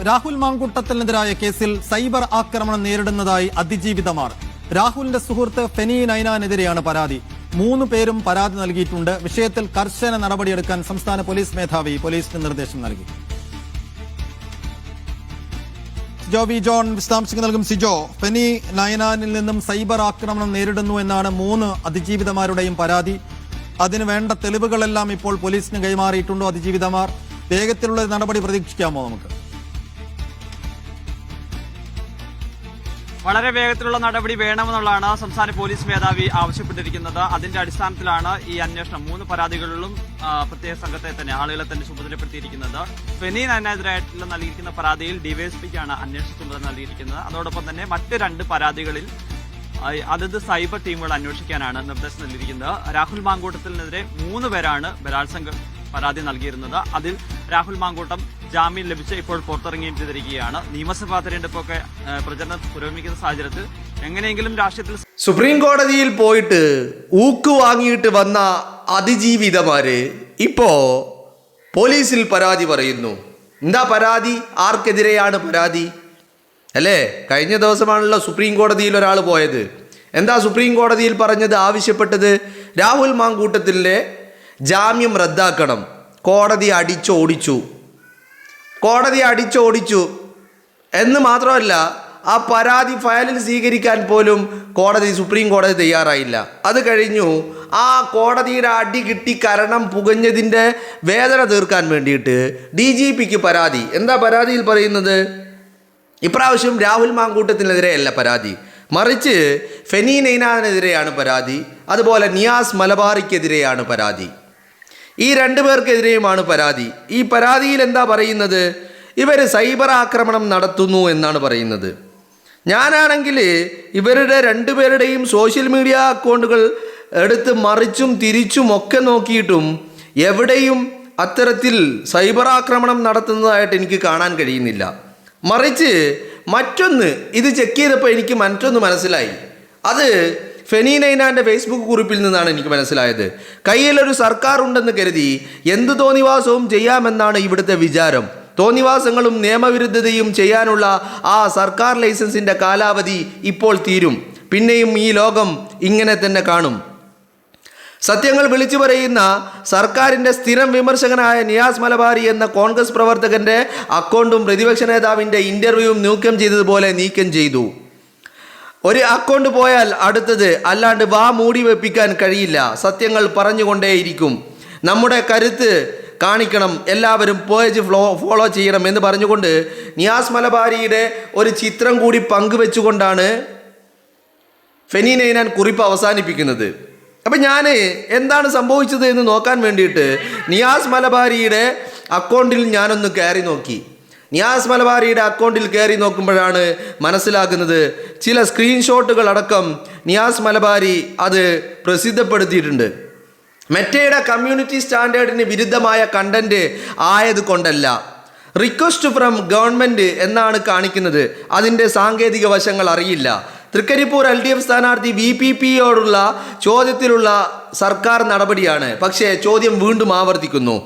രാഹുൽ മാങ്കൂട്ടത്തിനെതിരായ കേസിൽ സൈബർ ആക്രമണം നേരിടുന്നതായി അതിജീവിതമാർ. രാഹുലിന്റെ സുഹൃത്ത് ഫെനി നൈനാനെതിരെയാണ് പരാതി. 3 പേരും പരാതി നൽകിയിട്ടുണ്ട്. വിഷയത്തിൽ കർശന നടപടിയെടുക്കാൻ സംസ്ഥാന പോലീസ് മേധാവി പോലീസിന് നിർദ്ദേശം നൽകി. സിജോ വി ജോൺ വിശദാംശങ്ങൾ നൽകും. സിജോ, ഫെനി നൈനാനിൽ നിന്നും സൈബർ ആക്രമണം നേരിടുന്നു എന്നാണ് 3 അതിജീവിതമാരുടെയും പരാതി. അതിന് വേണ്ട തെളിവുകളെല്ലാം ഇപ്പോൾ പോലീസിന് കൈമാറിയിട്ടുണ്ടോ അതിജീവിതമാർ? വേഗത്തിലുള്ള നടപടി പ്രതീക്ഷിക്കാമോ നമുക്ക്? വളരെ വേഗത്തിലുള്ള നടപടി വേണമെന്നുള്ളതാണ് സംസ്ഥാന പോലീസ് മേധാവി ആവശ്യപ്പെട്ടിരിക്കുന്നത്. അതിന്റെ അടിസ്ഥാനത്തിലാണ് ഈ അന്വേഷണം. 3 പരാതികളിലും പ്രത്യേക സംഘത്തെ തന്നെ, ആളുകളെ തന്നെ ചുമതലപ്പെടുത്തിയിരിക്കുന്നത്. ഫെനി നൈനാനെതിരായിട്ടുള്ള നൽകിയിരിക്കുന്ന പരാതിയിൽ ഡിവൈഎസ്പിക്കാണ് അന്വേഷണ ചുമതല നൽകിയിരിക്കുന്നത്. അതോടൊപ്പം തന്നെ മറ്റ് 2 പരാതികളിൽ അതത് സൈബർ ടീമുകൾ അന്വേഷിക്കാനാണ് നിർദ്ദേശം നൽകിയിരിക്കുന്നത്. രാഹുൽ മാങ്കൂട്ടത്തിനെതിരെ 3 പേരാണ് ബലാത്സംഗ പരാതി നൽകിയിരുന്നത്. അതിൽ രാഹുൽ മാങ്കൂട്ടം ജാമ്യം ലഭിച്ച് ഇപ്പോൾ പുറത്തിറങ്ങുകയും ചെയ്തിരിക്കുകയാണ്. നിയമസഭാ തെരഞ്ഞെടുപ്പൊക്കെ പ്രചരണം പുരോഗമിക്കുന്ന സാഹചര്യത്തിൽ എങ്ങനെയെങ്കിലും രാഷ്ട്രീയത്തിൽ സുപ്രീം കോടതിയിൽ പോയിട്ട് ഊക്ക് വാങ്ങിയിട്ട് വന്ന അതിജീവിതമാര് ഇപ്പോ പോലീസിൽ പരാതി പറയുന്നു. എന്താ പരാതി? ആർക്കെതിരെയാണ് പരാതി? അല്ലേ, കഴിഞ്ഞ ദിവസമാണല്ലോ സുപ്രീം കോടതിയിൽ ഒരാൾ പോയത്. എന്താ സുപ്രീം കോടതിയിൽ പറഞ്ഞത്, ആവശ്യപ്പെട്ടത്? രാഹുൽ മാങ്കൂട്ടത്തിൻ്റെ ജാമ്യം റദ്ദാക്കണം. കോടതി അടിച്ചോടിച്ചു എന്ന് മാത്രമല്ല, ആ പരാതി ഫയലിൽ സ്വീകരിക്കാൻ പോലും സുപ്രീം കോടതി തയ്യാറായില്ല. അത് കഴിഞ്ഞു ആ കോടതിയുടെ അടി കിട്ടി കരണം പുകഞ്ഞതിൻ്റെ വേദന തീർക്കാൻ വേണ്ടിയിട്ട് DGPക്ക് പരാതി. എന്താ പരാതിയിൽ പറയുന്നത്? ഇപ്രാവശ്യം രാഹുൽ മാങ്കൂട്ടത്തിനെതിരെയല്ല പരാതി, മറിച്ച് ഫെനി നൈനാനെതിരെയാണ് പരാതി. അതുപോലെ നിയാസ് മലബാറിക്കെതിരെയാണ് പരാതി. ഈ 2 പേർക്കെതിരെയുമാണ് പരാതി. ഈ പരാതിയിൽ എന്താ പറയുന്നത്? ഇവർ സൈബർ ആക്രമണം നടത്തുന്നു എന്നാണ് പറയുന്നത്. ഞാനാണെങ്കിൽ ഇവരുടെ 2 പേരുടെയും സോഷ്യൽ മീഡിയ അക്കൗണ്ടുകൾ എടുത്ത് മറിച്ചും തിരിച്ചും ഒക്കെ നോക്കിയിട്ടും എവിടെയും അത്തരത്തിൽ സൈബർ ആക്രമണം നടത്തുന്നതായിട്ട് എനിക്ക് കാണാൻ കഴിയുന്നില്ല. മറിച്ച് മറ്റൊന്ന്, ഇത് ചെക്ക് ചെയ്തപ്പോൾ എനിക്ക് മറ്റൊന്ന് മനസ്സിലായി. അത് ഫെനി നൈനാൻ്റെ ഫേസ്ബുക്ക് കുറിപ്പിൽ നിന്നാണ് എനിക്ക് മനസ്സിലായത്. കയ്യിലൊരു സർക്കാർ ഉണ്ടെന്ന് കരുതി എന്ത് തോന്നിവാസവും ചെയ്യാമെന്നാണ് ഇവിടുത്തെ വിചാരം. തോന്നിവാസങ്ങളും നിയമവിരുദ്ധതയും ചെയ്യാനുള്ള ആ സർക്കാർ ലൈസൻസിൻ്റെ കാലാവധി ഇപ്പോൾ തീരും. പിന്നെയും ഈ ലോകം ഇങ്ങനെ തന്നെ കാണും. സത്യങ്ങൾ വിളിച്ചു പറയുന്ന സർക്കാരിൻ്റെ സ്ഥിരം വിമർശകനായ നിയാസ് മലബാരി എന്ന കോൺഗ്രസ് പ്രവർത്തകൻ്റെ അക്കൗണ്ടും പ്രതിപക്ഷ നേതാവിൻ്റെ ഇൻ്റർവ്യൂവും നീക്കം ചെയ്തതുപോലെ നീക്കം ചെയ്തു. ഒരു അക്കൗണ്ട് പോയാൽ അടുത്തത്, അല്ലാണ്ട് മൂടി വെപ്പിക്കാൻ കഴിയില്ല. സത്യങ്ങൾ പറഞ്ഞുകൊണ്ടേയിരിക്കും. നമ്മുടെ കരുത്ത് കാണിക്കണം, എല്ലാവരും പേജ് ഫോളോ ചെയ്യണം എന്ന് പറഞ്ഞുകൊണ്ട് നിയാസ് മലബാരിയുടെ ഒരു ചിത്രം കൂടി പങ്കുവെച്ചുകൊണ്ടാണ് ഫെനി നൈനാൻ കുറിപ്പ് അവസാനിപ്പിക്കുന്നത്. അപ്പം ഞാൻ എന്താണ് സംഭവിച്ചത് എന്ന് നോക്കാൻ വേണ്ടിയിട്ട് നിയാസ് മലബാരിയുടെ അക്കൗണ്ടിൽ ഞാനൊന്ന് കയറി നോക്കി. നിയാസ് മലബാരിയുടെ അക്കൗണ്ടിൽ കയറി നോക്കുമ്പോഴാണ് മനസ്സിലാക്കുന്നത്, ചില സ്ക്രീൻഷോട്ടുകൾ അടക്കം നിയാസ് മലബാരി അത് പ്രസിദ്ധപ്പെടുത്തിയിട്ടുണ്ട്. മെറ്റയുടെ കമ്മ്യൂണിറ്റി സ്റ്റാൻഡേർഡിന് വിരുദ്ധമായ കണ്ടന്റ് ആയതുകൊണ്ടല്ല, റിക്വസ്റ്റ് ഫ്രം ഗവൺമെൻറ് എന്നാണ് കാണിക്കുന്നത്. അതിൻ്റെ സാങ്കേതിക വശങ്ങൾ അറിയില്ല. തൃക്കരിപ്പൂർ LDF സ്ഥാനാർത്ഥി VPPയോടുള്ള ചോദ്യത്തിലുള്ള സർക്കാർ നടപടിയാണ്. പക്ഷേ ചോദ്യം വീണ്ടും ആവർത്തിക്കുന്നു.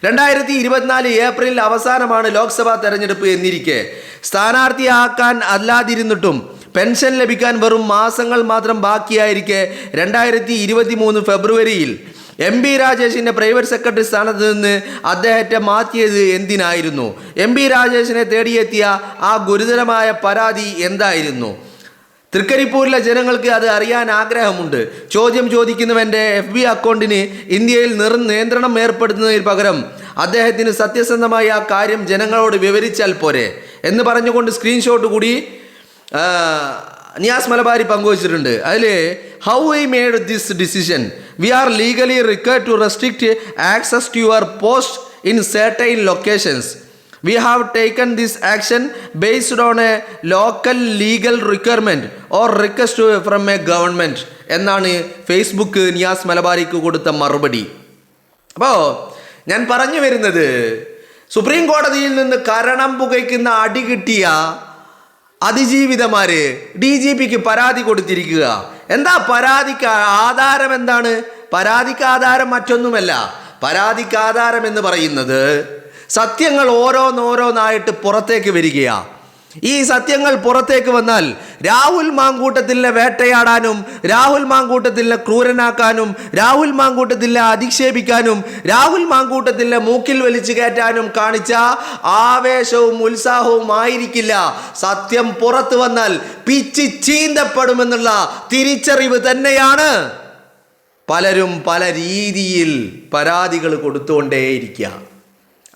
2024 ഏപ്രിൽ അവസാനമാണ് ലോക്സഭാ തെരഞ്ഞെടുപ്പ് എന്നിരിക്കെ സ്ഥാനാർത്ഥിയാക്കാൻ അല്ലാതിരുന്നിട്ടും പെൻഷൻ ലഭിക്കാൻ വെറും മാസങ്ങൾ മാത്രം ബാക്കിയായിരിക്കെ 2023 ഫെബ്രുവരിയിൽ MP രാജേഷിൻ്റെ പ്രൈവറ്റ് സെക്രട്ടറി സ്ഥാനത്ത് നിന്ന് അദ്ദേഹത്തെ മാറ്റിയത് എന്തിനായിരുന്നു? MP രാജേഷിനെ തേടിയെത്തിയ ആ ഗുരുതരമായ പരാതി എന്തായിരുന്നു? തൃക്കരിപ്പൂരിലെ ജനങ്ങൾക്ക് അത് അറിയാൻ ആഗ്രഹമുണ്ട്. ചോദ്യം ചോദിക്കുന്നവൻ്റെ FB അക്കൗണ്ടിന് ഇന്ത്യയിൽ നിയന്ത്രണം ഏർപ്പെടുത്തുന്നതിന് പകരം അദ്ദേഹത്തിന് സത്യസന്ധമായി ആ കാര്യം ജനങ്ങളോട് വിവരിച്ചാൽ പോരെ എന്ന് പറഞ്ഞുകൊണ്ട് സ്ക്രീൻഷോട്ട് കൂടി നിയാസ് മലബാരി പങ്കുവച്ചിട്ടുണ്ട്. അതിൽ how I made this decision, we are legally required to restrict access to your post in certain locations. We have taken this action based on a local legal requirement or request from a government എന്നാണ് Facebook Niyas മലബാരിക്ക് കൊടുത്ത മറുപടി. അപ്പോൾ ഞാൻ പറഞ്ഞു വരുന്നത്, supreme കോടതിയിൽ നിന്ന് കരണം പുകയ്ക്കുന്ന അടി കിട്ടിയ അതിജീവിതമാര് DGPക്ക് പരാതി കൊടുത്തിരിക്കുക. എന്താ പരാതിക്ക് ആധാരം? എന്താണ് പരാതിക്ക് ആധാരം? മറ്റൊന്നുമല്ല. പരാതിക്ക് ആധാരം എന്ന് പറയുന്നത് സത്യങ്ങൾ ഓരോന്നോരോന്നായിട്ട് പുറത്തേക്ക് വരികയാണ്. ഈ സത്യങ്ങൾ പുറത്തേക്ക് വന്നാൽ രാഹുൽ മാങ്കൂട്ടത്തിലെ വേട്ടയാടാനും, രാഹുൽ മാങ്കൂട്ടത്തിലെ ക്രൂരനാക്കാനും, രാഹുൽ മാങ്കൂട്ടത്തിലെ അധിക്ഷേപിക്കാനും, രാഹുൽ മാങ്കൂട്ടത്തിലെ മൂക്കിൽ വലിച്ചു കയറ്റാനും കാണിച്ച ആവേശവും ഉത്സാഹവും ആയിരിക്കില്ല സത്യം പുറത്തു വന്നാൽ പിച്ച് ചീന്തപ്പെടുമെന്നുള്ള തിരിച്ചറിവ് തന്നെയാണ് പലരും പല രീതിയിൽ പരാതികൾ കൊടുത്തുകൊണ്ടേയിരിക്കുക.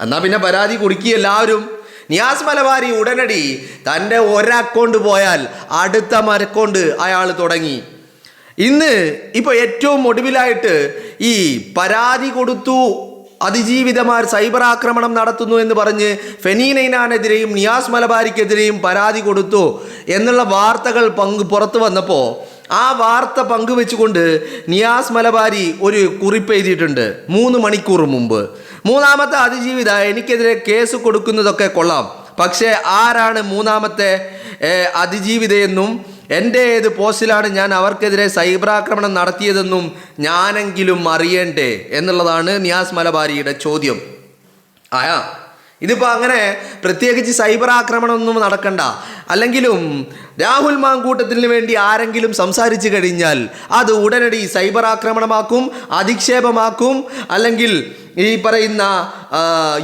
എന്നാൽ പിന്നെ പരാതി കൊടുക്കുക എല്ലാവരും. നിയാസ് മലബാരി ഉടനടി തൻ്റെ ഒരക്കൗണ്ട് പോയാൽ അടുത്ത അക്കൗണ്ട് അയാൾ തുടങ്ങി. ഇന്ന് ഇപ്പോൾ ഏറ്റവും ഒടുവിലായിട്ട് ഈ പരാതി കൊടുത്തു അതിജീവിതമാർ സൈബർ ആക്രമണം നടത്തുന്നു എന്ന് പറഞ്ഞ് ഫെനി നൈനാനെതിരെയും നിയാസ് മലബാരിക്കെതിരെയും പരാതി കൊടുത്തു എന്നുള്ള വാർത്തകൾ പുറത്തു വന്നപ്പോൾ ആ വാർത്ത പങ്കുവെച്ചുകൊണ്ട് നിയാസ് മലബാരി ഒരു കുറിപ്പ് എഴുതിയിട്ടുണ്ട് 3 മണിക്കൂർ മുമ്പ്. മൂന്നാമത്തെ അതിജീവിത എനിക്കെതിരെ കേസ് കൊടുക്കുന്നതൊക്കെ കൊള്ളാം, പക്ഷേ ആരാണ് മൂന്നാമത്തെ അതിജീവിതയെന്നും എൻ്റെ ഏത് പോസ്റ്റിലാണ് ഞാൻ അവർക്കെതിരെ സൈബർ ആക്രമണം നടത്തിയതെന്നും ഞാനെങ്കിലും അറിയണ്ടേ എന്നുള്ളതാണ് നിയാസ് മലബാരിയുടെ ചോദ്യം. ഇതിപ്പോൾ അങ്ങനെ പ്രത്യേകിച്ച് സൈബർ ആക്രമണമൊന്നും നടക്കണ്ട. അല്ലെങ്കിലും രാഹുൽ മാങ്കൂട്ടത്തിന് വേണ്ടി ആരെങ്കിലും സംസാരിച്ചു കഴിഞ്ഞാൽ അത് ഉടനടി സൈബർ ആക്രമണമാക്കും, അധിക്ഷേപമാക്കും, അല്ലെങ്കിൽ ഈ പറയുന്ന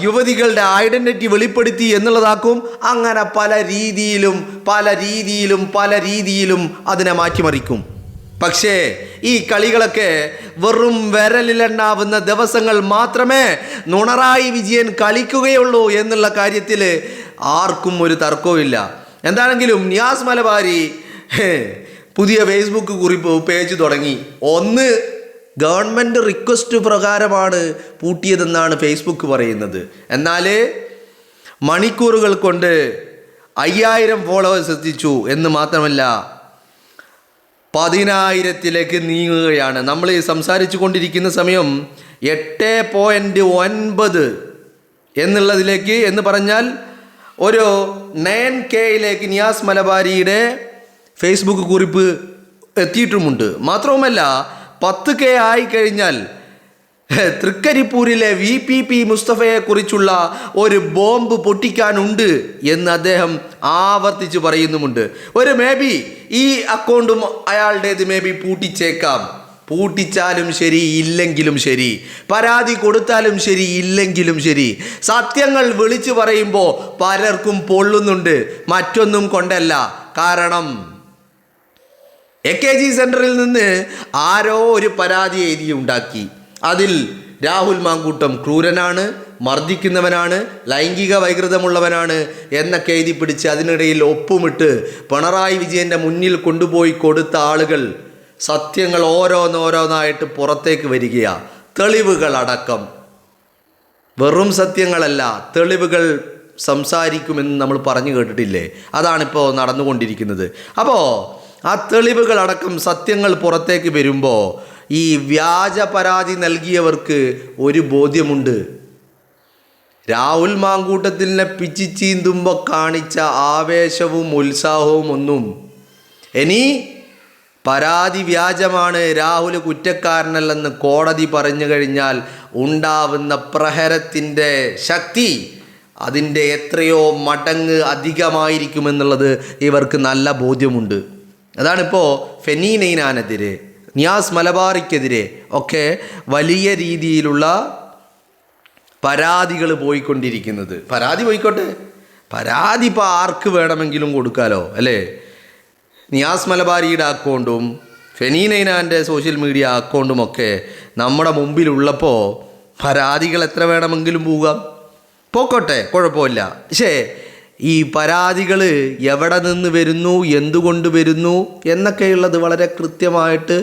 യുവതികളുടെ ഐഡന്റിറ്റി വെളിപ്പെടുത്തി എന്നുള്ളതാക്കും. അങ്ങനെ പല രീതിയിലും അതിനെ മാറ്റിമറിക്കും. പക്ഷേ ഈ കളികളൊക്കെ വെറും വിരലിലെണ്ണാവുന്ന ദിവസങ്ങൾ മാത്രമേ പിണറായി വിജയൻ കളിക്കുകയുള്ളൂ എന്നുള്ള കാര്യത്തിൽ ആർക്കും ഒരു തർക്കവുമില്ല. എന്താണെങ്കിലും നിയാസ് മലബാരി പുതിയ ഫേസ്ബുക്ക് കുറിപ്പ് പേജ് തുടങ്ങി. ഒന്ന് ഗവൺമെൻറ് റിക്വസ്റ്റ് പ്രകാരമാണ് പൂട്ടിയതെന്നാണ് ഫേസ്ബുക്ക് പറയുന്നത്. എന്നാൽ മണിക്കൂറുകൾ കൊണ്ട് 5000 ഫോളോവേഴ്സ് എത്തിച്ചു എന്ന് മാത്രമല്ല 10,000-ലേക്ക് നീങ്ങുകയാണ്. നമ്മൾ ഈ സംസാരിച്ചു കൊണ്ടിരിക്കുന്ന സമയം 8.9 എന്നുള്ളതിലേക്ക് എന്ന് പറഞ്ഞാൽ ഒരു 9K നിയാസ് മലബാരിയുടെ ഫേസ്ബുക്ക് കുറിപ്പ് എത്തിയിട്ടുമുണ്ട്. മാത്രവുമല്ല 10K ആയിക്കഴിഞ്ഞാൽ തൃക്കരിപ്പൂരിലെ VPP മുസ്തഫയെക്കുറിച്ചുള്ള ഒരു ബോംബ് പൊട്ടിക്കാനുണ്ട് എന്ന് അദ്ദേഹം ആവർത്തിച്ച് പറയുന്നുമുണ്ട്. ഒരു മേബി ഈ അക്കൗണ്ടും അയാളുടേത് മേബി പൂട്ടിച്ചേക്കാം. പൂട്ടിച്ചാലും ശരി, ഇല്ലെങ്കിലും ശരി, പരാതി കൊടുത്താലും ശരി, ഇല്ലെങ്കിലും ശരി, സത്യങ്ങൾ വിളിച്ചു പറയുമ്പോൾ പലർക്കും പൊള്ളുന്നുണ്ട്. മറ്റൊന്നും കൊണ്ടല്ല. കാരണം AKG സെൻറ്ററിൽ നിന്ന് ആരോ ഒരു പരാതി എഴുതിയുണ്ടാക്കി. അതിൽ രാഹുൽ മാങ്കൂട്ടം ക്രൂരനാണ്, മർദ്ദിക്കുന്നവനാണ്, ലൈംഗിക വൈകൃതമുള്ളവനാണ് എന്നൊക്കെ എഴുതി പിടിച്ച് അതിനിടയിൽ ഒപ്പുമിട്ട് പിണറായി വിജയൻ്റെ മുന്നിൽ കൊണ്ടുപോയി കൊടുത്ത ആളുകൾ സത്യങ്ങൾ ഓരോന്നോരോന്നായിട്ട് പുറത്തേക്ക് വരികയാണ്. തെളിവുകളടക്കം. വെറും സത്യങ്ങളല്ല, തെളിവുകൾ സംസാരിക്കുമെന്ന് നമ്മൾ പറഞ്ഞു കേട്ടിട്ടില്ലേ? അതാണിപ്പോൾ നടന്നുകൊണ്ടിരിക്കുന്നത്. അപ്പോൾ ആ തെളിവുകളടക്കം സത്യങ്ങൾ പുറത്തേക്ക് വരുമ്പോൾ ഈ വ്യാജ പരാതി നൽകിയവർക്ക് ഒരു ബോധ്യമുണ്ട്. രാഹുൽ മാങ്കൂട്ടത്തിനെ പിച്ചി ചീന്തുമ്പോൾ കാണിച്ച ആവേശവും ഉത്സാഹവും ഒന്നും ഇനി പരാതി വ്യാജമാണ്, രാഹുൽ കുറ്റക്കാരനല്ലെന്ന് കോടതി പറഞ്ഞു കഴിഞ്ഞാൽ ഉണ്ടാവുന്ന പ്രഹരത്തിൻ്റെ ശക്തി അതിൻ്റെ എത്രയോ മടങ്ങ് അധികമായിരിക്കുമെന്നുള്ളത് ഇവർക്ക് നല്ല ബോധ്യമുണ്ട്. അതാണിപ്പോൾ ഫെനി നൈനാനെതിരെ, നിയാസ് മലബാറിക്കെതിരെ ഒക്കെ വലിയ രീതിയിലുള്ള പരാതികൾ പോയിക്കൊണ്ടിരിക്കുന്നത്. പരാതി പോയിക്കോട്ടെ, പരാതി ഇപ്പോൾ ആർക്ക് വേണമെങ്കിലും കൊടുക്കാലോ അല്ലേ? നിയാസ് മലബാരിയുടെ അക്കൗണ്ടും ഫെനി നൈനാൻ്റെ സോഷ്യൽ മീഡിയ അക്കൗണ്ടുമൊക്കെ നമ്മുടെ മുമ്പിലുള്ളപ്പോൾ പരാതികൾ എത്ര വേണമെങ്കിലും പോക്കോട്ടെ, കുഴപ്പമില്ല. പക്ഷേ ഈ പരാതികൾ എവിടെ നിന്ന് വരുന്നു, എന്തുകൊണ്ട് വരുന്നു എന്നൊക്കെയുള്ളത് വളരെ കൃത്യമായിട്ട്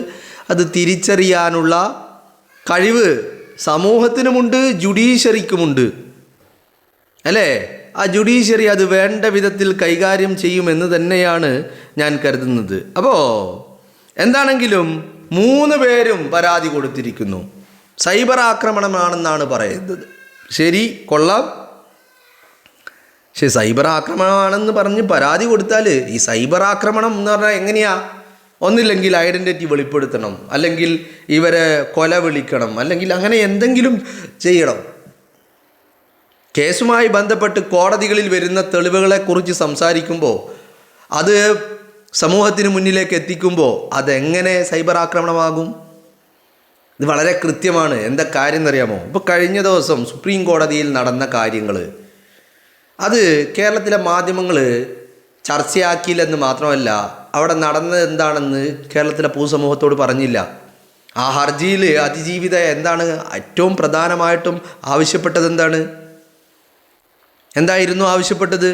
അത് തിരിച്ചറിയാനുള്ള കഴിവ് സമൂഹത്തിനുമുണ്ട്, ജുഡീഷ്യറിക്കുമുണ്ട് അല്ലേ? ആ ജുഡീഷ്യറി അത് വേണ്ട വിധത്തിൽ കൈകാര്യം ചെയ്യുമെന്ന് തന്നെയാണ് ഞാൻ കരുതുന്നത്. അപ്പോൾ എന്താണെങ്കിലും 3 പേരും പരാതി കൊടുത്തിരിക്കുന്നു. സൈബർ ആക്രമണമാണെന്നാണ് പറയുന്നത്. ശരി, കൊള്ളാം. പക്ഷെ സൈബർ ആക്രമണമാണെന്ന് പറഞ്ഞ് പരാതി കൊടുത്താൽ ഈ സൈബർ ആക്രമണം എന്ന് പറഞ്ഞാൽ എങ്ങനെയാ? ഒന്നില്ലെങ്കിൽ ഐഡൻറ്റിറ്റി വെളിപ്പെടുത്തണം, അല്ലെങ്കിൽ ഇവരെ കൊല വിളിക്കണം, അല്ലെങ്കിൽ അങ്ങനെ എന്തെങ്കിലും ചെയ്യണം. കേസുമായി ബന്ധപ്പെട്ട് കോടതികളിൽ വരുന്ന തെളിവുകളെക്കുറിച്ച് സംസാരിക്കുമ്പോൾ അത് സമൂഹത്തിന് മുന്നിലേക്ക് എത്തിക്കുമ്പോൾ അതെങ്ങനെ സൈബർ ആക്രമണമാകും? ഇത് വളരെ കൃത്യമാണ്. എന്താ കാര്യം എന്നറിയാമോ? ഇപ്പോൾ കഴിഞ്ഞ ദിവസം സുപ്രീം കോടതിയിൽ നടന്ന കാര്യങ്ങൾ അത് കേരളത്തിലെ മാധ്യമങ്ങൾ ചർച്ചയാക്കിയില്ലെന്ന് മാത്രമല്ല, അവിടെ നടന്നത് എന്താണെന്ന് കേരളത്തിലെ പൊതുസമൂഹത്തോട് പറഞ്ഞില്ല. ആ ഹർജിയിൽ അതിജീവിത എന്താണ് ഏറ്റവും പ്രധാനമായിട്ടും ആവശ്യപ്പെട്ടത്? എന്തായിരുന്നു ആവശ്യപ്പെട്ടത്?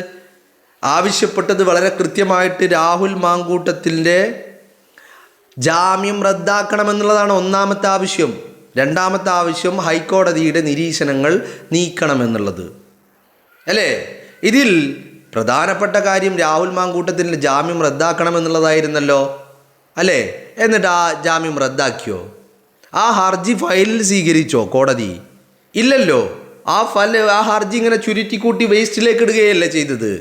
വളരെ കൃത്യമായിട്ട് രാഹുൽ മാങ്കൂട്ടത്തിൻ്റെ ജാമ്യം റദ്ദാക്കണമെന്നുള്ളതാണ് ഒന്നാമത്തെ ആവശ്യം. രണ്ടാമത്തെ ആവശ്യം ഹൈക്കോടതിയുടെ നിരീക്ഷണങ്ങൾ നീക്കണമെന്നുള്ളത് അല്ലേ? ഇതിൽ പ്രധാനപ്പെട്ട കാര്യം രാഹുൽ മാങ്കൂട്ടത്തിൻ്റെ ജാമ്യം റദ്ദാക്കണമെന്നുള്ളതായിരുന്നല്ലോ അല്ലേ? എന്നിട്ട് ആ ജാമ്യം റദ്ദാക്കിയോ? ആ ഹർജി ഫയലിൽ സ്വീകരിച്ചോ കോടതി? ഇല്ലല്ലോ. ആ ഹർജി ഇങ്ങനെ ചുരുട്ടിക്കൂട്ടി വേസ്റ്റിലേക്ക് ഇടുകയല്ലേ ചെയ്തത്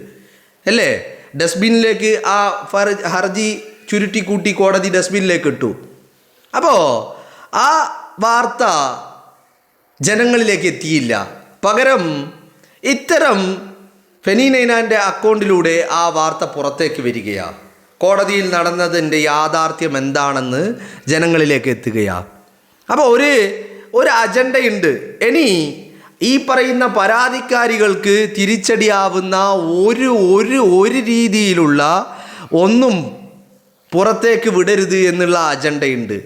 അല്ലേ? ഡസ്റ്റ്ബിന്നിലേക്ക് ആ ഹർജി ചുരുട്ടിക്കൂട്ടി കോടതി ഡസ്റ്റ്ബിന്നിലേക്ക് ഇട്ടു. അപ്പോൾ ആ വാർത്ത ജനങ്ങളിലേക്ക് എത്തിയില്ല. പകരം ഇത്തരം ഫെനി നൈനാൻ്റെ അക്കൗണ്ടിലൂടെ ആ വാർത്ത പുറത്തേക്ക് വരികയാണ്. കോടതിയിൽ നടന്നതിൻ്റെ യാഥാർത്ഥ്യം എന്താണെന്ന് ജനങ്ങളിലേക്ക് എത്തുകയാണ്. അപ്പോൾ ഒരു അജണ്ടയുണ്ട്. ഇനി ഈ പറയുന്ന പരാതിക്കാരികൾക്ക് തിരിച്ചടിയാവുന്ന ഒരു രീതിയിലുള്ള ഒന്നും പുറത്തേക്ക് വിടരുത് എന്നുള്ള അജണ്ടയുണ്ട്.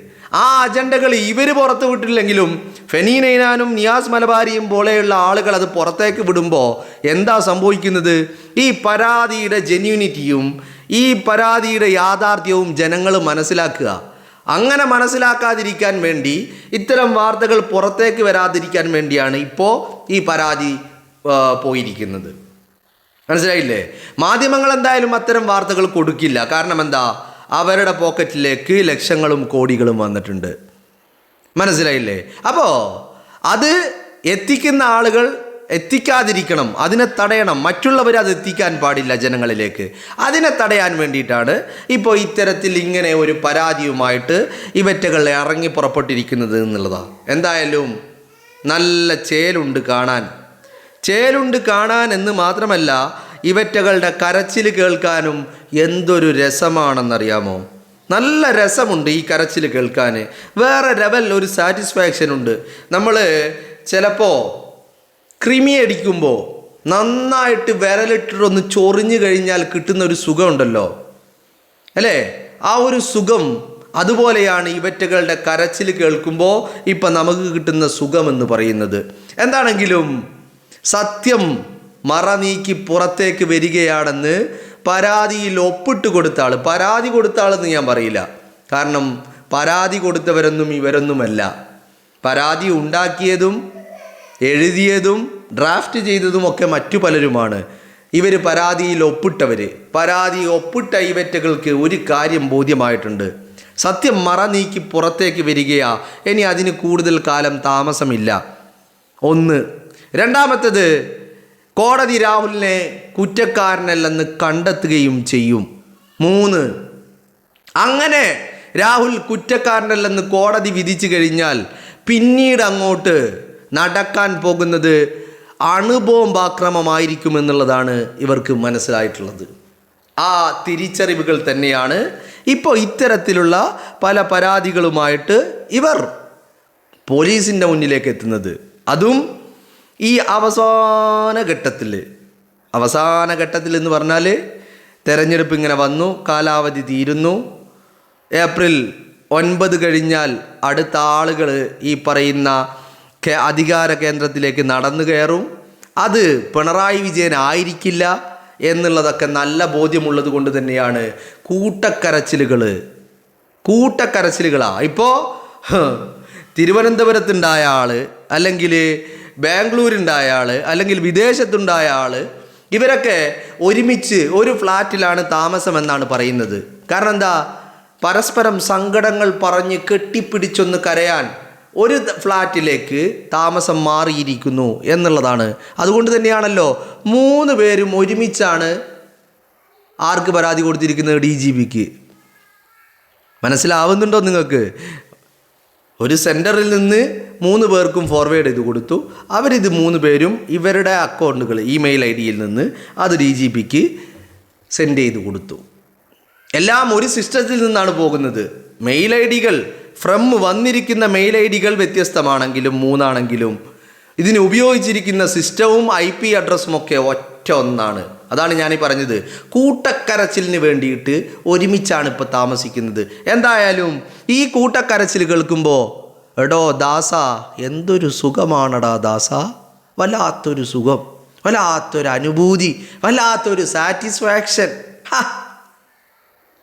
ആ അജണ്ടകൾ ഇവർ പുറത്ത് വിട്ടില്ലെങ്കിലും ഫെനി നൈനാനും നിയാസ് മലബാരിയും പോലെയുള്ള ആളുകൾ അത് പുറത്തേക്ക് വിടുമ്പോൾ എന്താ സംഭവിക്കുന്നത്? ഈ പരാതിയുടെ ജെന്യൂനിറ്റിയും ഈ പരാതിയുടെ യാഥാർത്ഥ്യവും ജനങ്ങൾ മനസ്സിലാക്കുക. അങ്ങനെ മനസ്സിലാക്കാതിരിക്കാൻ വേണ്ടി, ഇത്തരം വാർത്തകൾ പുറത്തേക്ക് വരാതിരിക്കാൻ വേണ്ടിയാണ് ഇപ്പോൾ ഈ പരാതി പോയിരിക്കുന്നത്. മനസ്സിലായില്ലേ? മാധ്യമങ്ങൾ എന്തായാലും അത്തരം വാർത്തകൾ കൊടുക്കില്ല. കാരണം എന്താ? അവരുടെ പോക്കറ്റിലേക്ക് ലക്ഷങ്ങളും കോടികളും വന്നിട്ടുണ്ട്. മനസ്സിലായില്ലേ? അപ്പോൾ അത് എത്തിക്കുന്ന ആളുകൾ എത്തിക്കാതിരിക്കണം, അതിനെ തടയണം. മറ്റുള്ളവർ അത് എത്തിക്കാൻ പാടില്ല ജനങ്ങളിലേക്ക്. അതിനെ തടയാൻ വേണ്ടിയിട്ടാണ് ഇപ്പോൾ ഇത്തരത്തിൽ ഇങ്ങനെ ഒരു പരാതിയുമായിട്ട് ഇവറ്റകൾ ഇറങ്ങി പുറപ്പെട്ടിരിക്കുന്നത് എന്നുള്ളതാണ്. എന്തായാലും നല്ല ചേലുണ്ട് കാണാൻ എന്ന് മാത്രമല്ല, ഇവറ്റകളുടെ കരച്ചിൽ കേൾക്കാനും എന്തൊരു രസമാണെന്നറിയാമോ? നല്ല രസമുണ്ട് ഈ കരച്ചിൽ കേൾക്കാൻ. വേറെ ലെവൽ ഒരു സാറ്റിസ്ഫാക്ഷൻ ഉണ്ട്. നമ്മൾ ചിലപ്പോൾ ക്രിമി അടിക്കുമ്പോൾ നന്നായിട്ട് വിരലിട്ടിട്ടൊന്ന് ചൊറിഞ്ഞു കഴിഞ്ഞാൽ കിട്ടുന്ന ഒരു സുഖമുണ്ടല്ലോ അല്ലേ? ആ ഒരു സുഖം അതുപോലെയാണ് ഇവറ്റകളുടെ കരച്ചിൽ കേൾക്കുമ്പോൾ ഇപ്പം നമുക്ക് കിട്ടുന്ന സുഖമെന്ന് പറയുന്നത്. എന്താണെങ്കിലും സത്യം മറ നീക്കി പുറത്തേക്ക് വരികയാണെന്ന് പരാതിയിൽ ഒപ്പിട്ട് കൊടുത്ത ആൾ, പരാതി കൊടുത്ത ആളെന്ന് ഞാൻ പറയില്ല. കാരണം പരാതി കൊടുത്തവരൊന്നും ഇവരൊന്നുമല്ല. പരാതി ഉണ്ടാക്കിയതും എഴുതിയതും ഡ്രാഫ്റ്റ് ചെയ്തതുമൊക്കെ മറ്റു പലരുമാണ്. ഇവർ പരാതിയിൽ ഒപ്പിട്ടവർ. പരാതി ഒപ്പിട്ട ഇവറ്റകൾക്ക് ഒരു കാര്യം ബോധ്യമായിട്ടുണ്ട്: സത്യം മറ നീക്കി പുറത്തേക്ക് വരികയാ. ഇനി അതിന് കൂടുതൽ കാലം താമസമില്ല. ഒന്ന്. രണ്ടാമത്തേത്, കോടതി രാഹുലിനെ കുറ്റക്കാരനല്ലെന്ന് കണ്ടെത്തുകയും ചെയ്യും. 3. അങ്ങനെ രാഹുൽ കുറ്റക്കാരനല്ലെന്ന് കോടതി വിധിച്ചു കഴിഞ്ഞാൽ പിന്നീട് അങ്ങോട്ട് നടക്കാൻ പോകുന്നത് അണുബോംബാക്രമമായിരിക്കുമെന്നുള്ളതാണ് ഇവർക്ക് മനസ്സിലായിട്ടുള്ളത്. ആ തിരിച്ചറിവുകൾ തന്നെയാണ് ഇപ്പോൾ ഇത്തരത്തിലുള്ള പല പരാതികളുമായിട്ട് ഇവർ പോലീസിൻ്റെ മുന്നിലേക്ക് എത്തുന്നത്. അതും ഈ അവസാന ഘട്ടത്തിൽ എന്ന് പറഞ്ഞാൽ തെരഞ്ഞെടുപ്പ് ഇങ്ങനെ വന്നു, കാലാവധി തീരുന്നു, ഏപ്രിൽ 9 കഴിഞ്ഞാൽ അടുത്ത ആളുകൾ ഈ പറയുന്ന അധികാര കേന്ദ്രത്തിലേക്ക് നടന്നു കയറും. അത് പിണറായി വിജയൻ ആയിരിക്കില്ല എന്നുള്ളതൊക്കെ നല്ല ബോധ്യമുള്ളത് കൊണ്ട് തന്നെയാണ് കൂട്ടക്കരച്ചിലുകളാണ്. ഇപ്പോൾ തിരുവനന്തപുരത്തുണ്ടായ ആൾ, അല്ലെങ്കിൽ ബാംഗ്ലൂരുണ്ടായ ആൾ, അല്ലെങ്കിൽ വിദേശത്തുണ്ടായ ആൾ, ഇവരൊക്കെ ഒരുമിച്ച് ഒരു ഫ്ലാറ്റിലാണ് താമസമെന്നാണ് പറയുന്നത്. കാരണം എന്താ? പരസ്പരം സങ്കടങ്ങൾ പറഞ്ഞ് കെട്ടിപ്പിടിച്ചൊന്ന് കരയാൻ ഒരു ഫ്ലാറ്റിലേക്ക് താമസം മാറിയിരിക്കുന്നു എന്നുള്ളതാണ്. അതുകൊണ്ട് തന്നെയാണല്ലോ 3 പേരും ഒരുമിച്ചാണ് ആർക്ക് പരാതി കൊടുത്തിരിക്കുന്നത്? DGPക്ക്. മനസ്സിലാവുന്നുണ്ടോ നിങ്ങൾക്ക്? ഒരു സെൻറ്ററിൽ നിന്ന് 3 പേർക്കും ഫോർവേഡ് ചെയ്ത് കൊടുത്തു. അവരിത് 3 പേരും ഇവരുടെ അക്കൗണ്ടുകൾ ഇമെയിൽ ID യിൽ നിന്ന് അത് DGPക്ക് സെൻഡ് ചെയ്ത് കൊടുത്തു. എല്ലാം ഒരു സിസ്റ്റത്തിൽ നിന്നാണ് പോകുന്നത്. മെയിൽ ID-കൾ വന്നിരിക്കുന്ന മെയിൽ ID-കൾ വ്യത്യസ്തമാണെങ്കിലും 3 ആണെങ്കിലും ഇതിന് ഉപയോഗിച്ചിരിക്കുന്ന സിസ്റ്റവും IP അഡ്രസ്സും ഒക്കെ ഒറ്റ ഒന്നാണ്. അതാണ് ഞാനീ പറഞ്ഞത്, കൂട്ടക്കരച്ചിലിന് വേണ്ടിയിട്ട് ഒരുമിച്ചാണ് ഇപ്പോൾ താമസിക്കുന്നത്. എന്തായാലും ഈ കൂട്ടക്കരച്ചിൽ കേൾക്കുമ്പോൾ എടോ ദാസ, എന്തൊരു സുഖമാണടാ ദാസ, വല്ലാത്തൊരു സുഖം, വല്ലാത്തൊരു അനുഭൂതി, വല്ലാത്തൊരു സാറ്റിസ്ഫാക്ഷൻ.